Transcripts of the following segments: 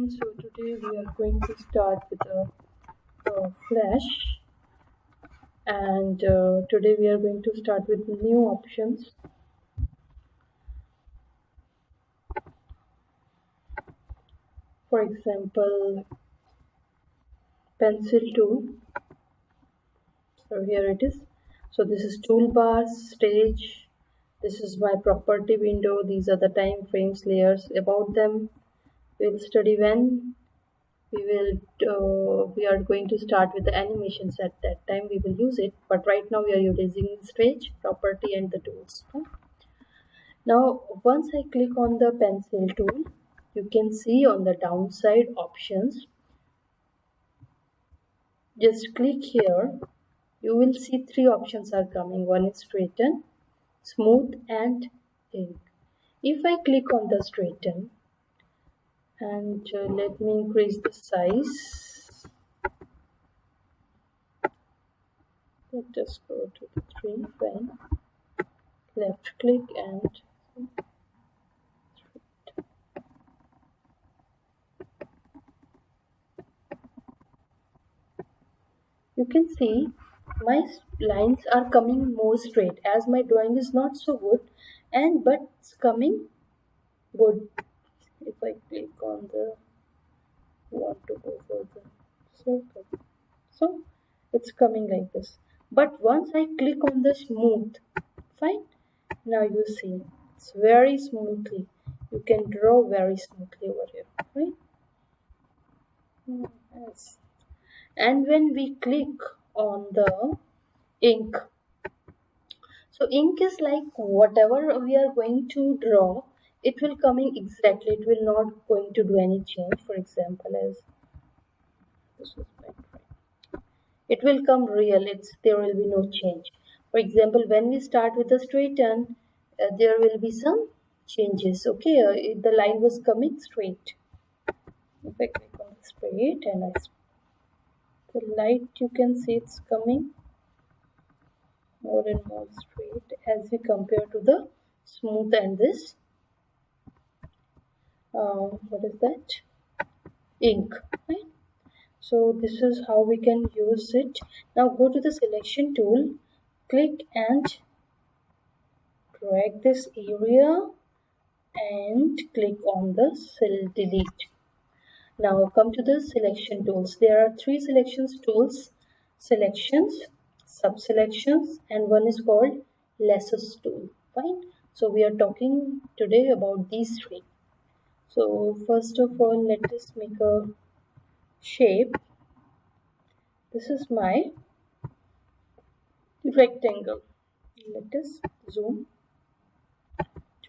everyone. So today we are going to start with a flash, and today we are going to start with new options. For example, pencil tool. So here it is. So this is toolbars, stage. This is my property window. These are the time frames, layers. About them we'll study when we are going to start with the animations. At that time we will use it, but right now we are using stage, property, and the tools. Now once I click on the pencil tool, you can see on the downside options, just click here, you will see three options are coming. One is straighten, smooth, and ink. If I click on the straighten, and let me increase the size. Let us go to the 3 pen, left click, and you can see my lines are coming more straight as my drawing is not so good, and but it's coming good. If I click on the want to go for the circle, so it's coming like this. But once I click on the smooth, fine, now you see it's very smoothly. You can draw very smoothly over here, right? Yes. And when we click on the ink, so ink is like whatever we are going to draw, it will coming exactly, it will not going to do any change. For example, as this is my drawing, it will come real, there will be no change. For example, when we start with a straighten, there will be some changes. Okay, the line was coming straight. If I click on the straight and the light, you can see it's coming more and more straight as we compare to the smooth and this what is that, ink, right? So this is how we can use it. Now go to the selection tool, click and drag this area and click on the cell delete. Now come to the selection tools. There are three selections tools: selections, sub-selections, and one is called lassos tool. Fine. So we are talking today about these three. So first of all, let us make a shape. This is my rectangle. Let us zoom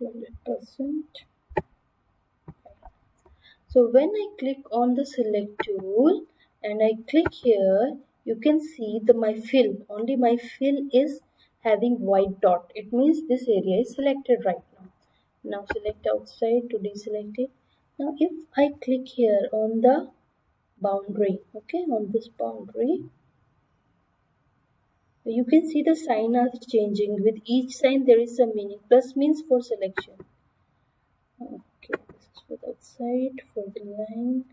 200%. So when I click on the select tool and I click here, you can see my fill, only my fill is having white dot. It means this area is selected right now. Now select outside to deselect it. Now if I click here on the boundary, okay, on this boundary, you can see the sign are changing. With each sign there is a meaning. Plus means for selection. Okay, this is for the outside, for the line.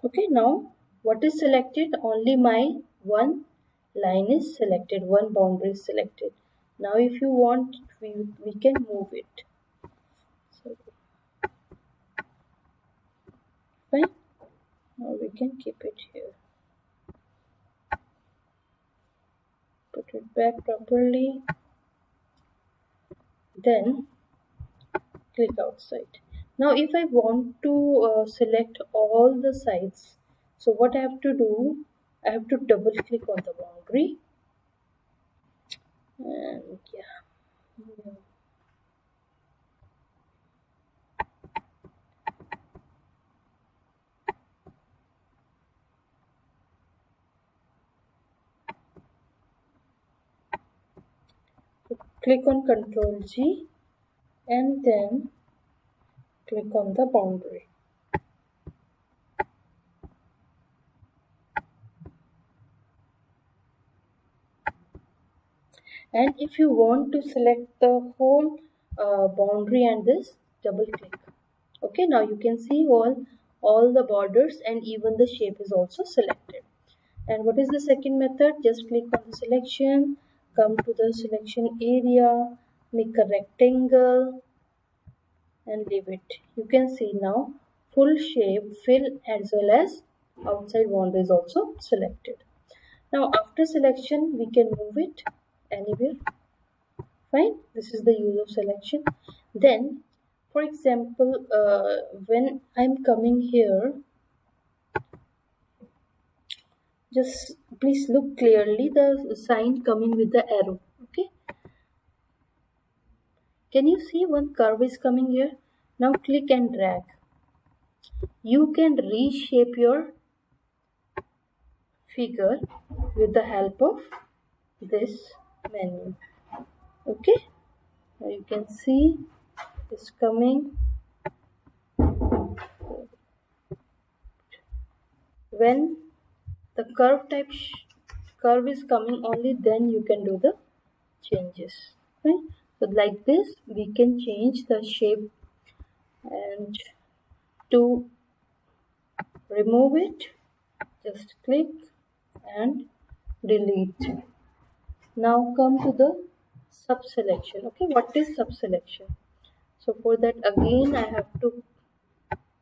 Okay, now what is selected? Only my one line is selected, one boundary is selected. Now if you want, we can move it. So, fine. Now we can keep it here. Put it back properly. Then click outside. Now if I want to select all the sides, so what I have to do, I have to double click on the boundary, and yeah, click on Ctrl G and then click on the boundary. And if you want to select the whole boundary and this, double click. Okay, now you can see all the borders and even the shape is also selected. And what is the second method? Just click on the selection, come to the selection area, make a rectangle and leave it. You can see now full shape, fill as well as outside boundary is also selected. Now after selection we can move it anywhere. Fine, this is the use of selection. Then for example, when I'm coming here, just please look clearly the sign coming with the arrow. Okay, can you see one curve is coming here? Now click and drag. You can reshape your figure with the help of this menu. Okay, now you can see it's coming. When the curve is coming, only then you can do the changes. Right, so like this we can change the shape. And to remove it, just click and delete. Now come to the sub selection. Okay, what is sub selection? So for that again I have to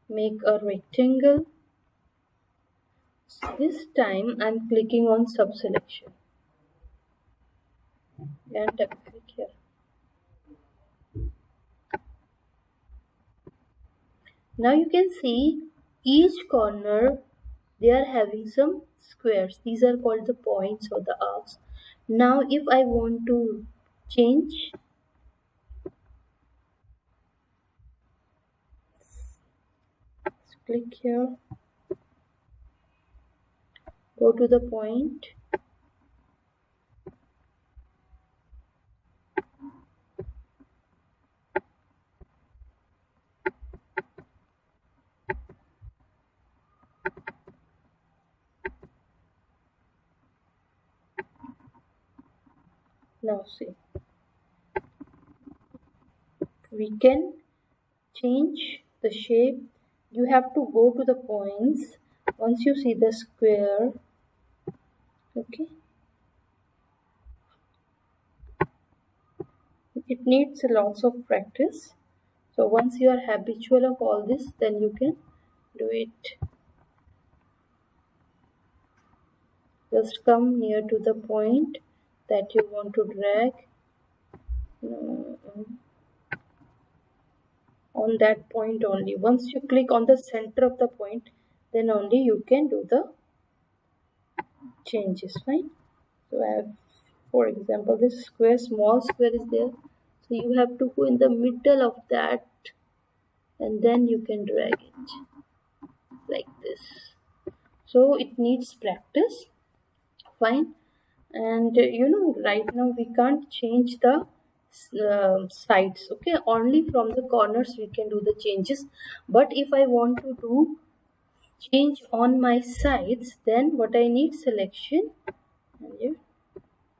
make a rectangle. This time I'm clicking on sub selection and double click here. Now you can see each corner they are having some squares. These are called the points or the arcs. Now if I want to change, click here, go to the point, now see, we can change the shape. You have to go to the points. Once you see the square, okay, it needs lots of practice. So once you are habitual of all this, then you can do it. Just come near to the point that you want to drag. On that point only. Once you click on the center of the point, then only you can do the changes. Fine. So I have, for example, this square, small square is there. So you have to go in the middle of that and then you can drag it like this. So it needs practice. Fine. And right now we can't change the sides. Okay, only from the corners we can do the changes. But if I want to do change on my sides, then what I need, selection, and here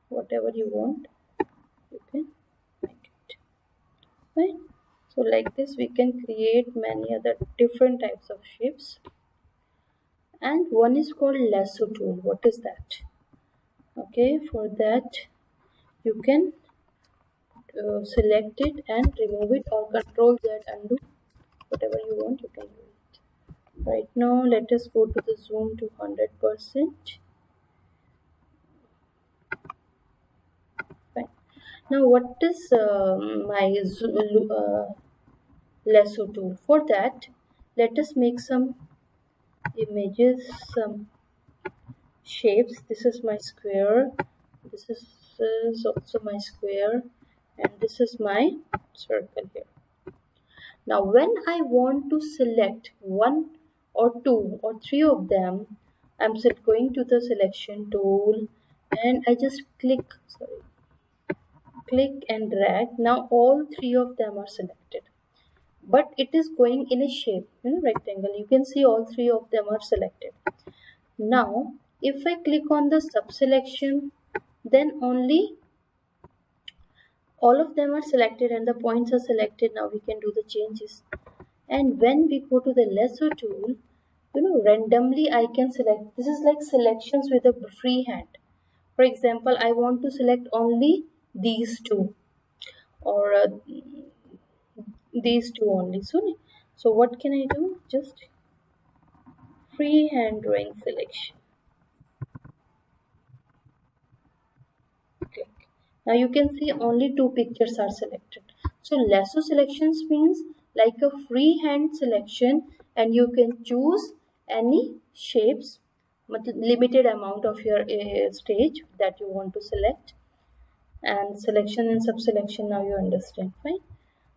whatever you want you can make it. Right, so like this we can create many other different types of shapes. And one is called lasso tool. What is that? Okay, for that you can select it and remove it, or control Z, undo, whatever you want you can do it. Right now let us go to the zoom to 100%. Fine. Now what is my lasso tool? For that, let us make some images, some shapes. This is my square, this is also my square, and this is my circle here. Now when I want to select one or two or three of them, I'm going to the selection tool and I just click and drag. Now all three of them are selected, but it is going in a shape, rectangle. You can see all three of them are selected. Now if I click on the sub selection, then only all of them are selected and the points are selected. Now we can do the changes. And when we go to the lasso tool, randomly I can select. This is like selections with a free hand. For example, I want to select only these two, or these two only. So what can I do? Just free hand drawing selection. Click. Now you can see only two pictures are selected. So lasso selections means like a freehand selection, and you can choose any shapes, limited amount of your stage that you want to select. And selection and sub-selection, now you understand, fine.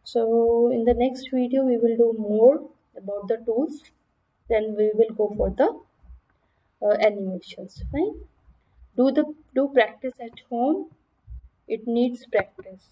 So in the next video we will do more about the tools, then we will go for the animations, fine. Do practice at home, it needs practice.